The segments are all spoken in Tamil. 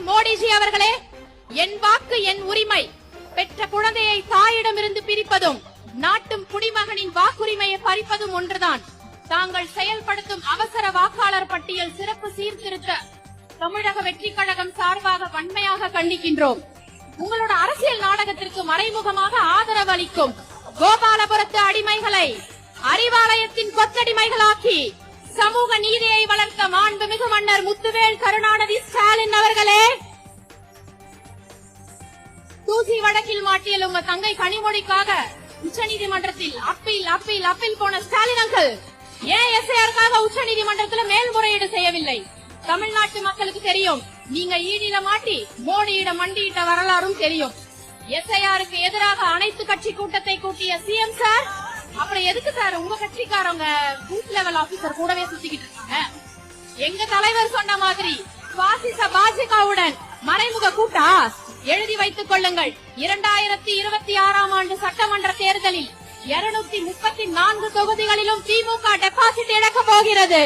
மோடிஜி அவர்களே, என் வாக்கு என் உரிமை. பெற்ற குழந்தையை தாயிடமிருந்து பிரிப்பதும் நாட்டும் குடிமகனின் வாக்குரிமையை பறிப்பதும் ஒன்றுதான். தாங்கள் செயல்படுத்தும் அவசர வாக்காளர் பட்டியல் சிறப்பு சீர்திருத்த தமிழக வெற்றி கழகம் சார்பாக வன்மையாக கண்டிக்கின்றோம். உங்களோட அரசியல் நாடகத்திற்கு மறைமுகமாக ஆதரவு அளிக்கும் கோபாலபுரத்து அடிமைகளை அறிவாலயத்தின் கொத்தடிமைகளாக்கி சமூக நீதியை வளர்த்த மாண்புமிகு மன்னர் முத்துவேல் கருணாநிதி ஸ்டாலின் அவர்களே, தூசி வழக்கில் மாட்டியல் உங்க தங்கை கனிமொழிக்காக உச்சநீதிமன்றத்தில் அப்பீல் போன ஸ்டாலின் அங்கிள் ஏன் எஸ்ஐஆருக்காக உச்சநீதிமன்றத்துல மேல்முறையீடு செய்யவில்லை? தமிழ்நாட்டு மக்களுக்கு தெரியும், நீங்க ஈடில மாட்டி மோடியிடம் மண்டியிட்ட வரலாறும் தெரியும். எஸ்ஐஆருக்கு எதிராக அனைத்து கட்சி கூட்டத்தை கூட்டிய சிஎம் சார், அப்புறம் எதுக்கு சார் உங்க கட்சிக்காரங்க பூத் லெவல் ஆபீசர் கூடவே சுத்திக்கிட்டு இருக்காங்க? எங்க தலைவர் சொன்ன மாதிரி பாசிச பாஜகவுடன் மறைமுக கூட்டா? எழுதி வைத்துக் கொள்ளுங்கள். 2026ஆம் ஆண்டு சட்டமன்ற தேர்தலில் 234 தொகுதிகளிலும் திமுக டெபாசிட் இழக்க போகிறது.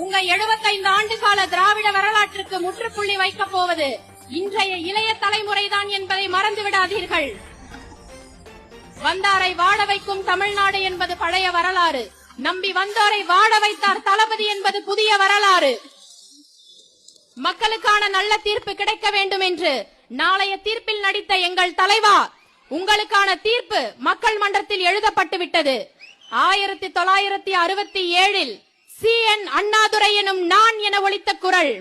உங்க 75 ஆண்டு கால திராவிட வரலாற்றுக்கு முற்றுப்புள்ளி வைக்கப் போவது இன்றைய இளைய தலைமுறைதான் என்பதை மறந்து விடாதீர்கள். வந்தாரை வாழ வைக்கும் தமிழ்நாடு என்பது பழைய வரலாறு. நம்பி வந்தோரை வாழ வைத்தார் தளபதி என்பது புதிய வரலாறு. மக்களுக்கான நல்ல தீர்ப்பு கிடைக்க வேண்டும் என்று நாளைய தீர்ப்பில் நடித்த எங்கள் தலைவா, உங்களுக்கான தீர்ப்பு மக்கள் மன்றத்தில் எழுதப்பட்டு விட்டது. 1967இல் CN அண்ணாதுரை எனும் நான் என ஒலித்த குரல்,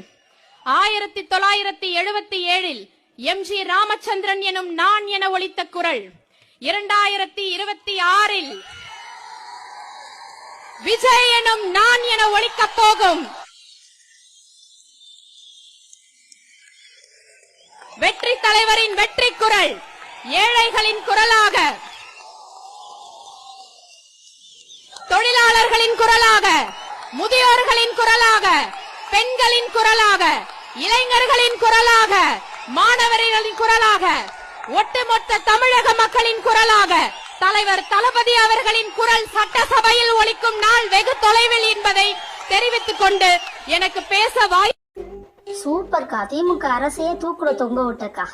1977இல் MG ராமச்சந்திரன் எனும் நான் என ஒலித்த குரல், 2026இல் விஜய் எனும் நான் என ஒலிக்கப் போகும். வெற்றி தலைவரின் வெற்றி குரல் ஏழைகளின் குரலாக, தொழிலாளர்களின் குரலாக, முதியோர்களின் குரலாக, பெண்களின் குரலாக, இளைஞர்களின் குரலாக, மாணவர்களின் குரலாக, ஒட்டுமொத்த தமிழக மக்களின் குரலாக தலைவர் தளபதி அவர்களின் குரல் சட்டசபையில் ஒலிக்கும் நாள் வெகு தொலைவில் என்பதை தெரிவித்துக் கொண்டு எனக்கு பேச வாய்ப்பு. சூப்பர்க்கா, திமுக அரசையே தூக்குல தொங்க விட்டக்கா.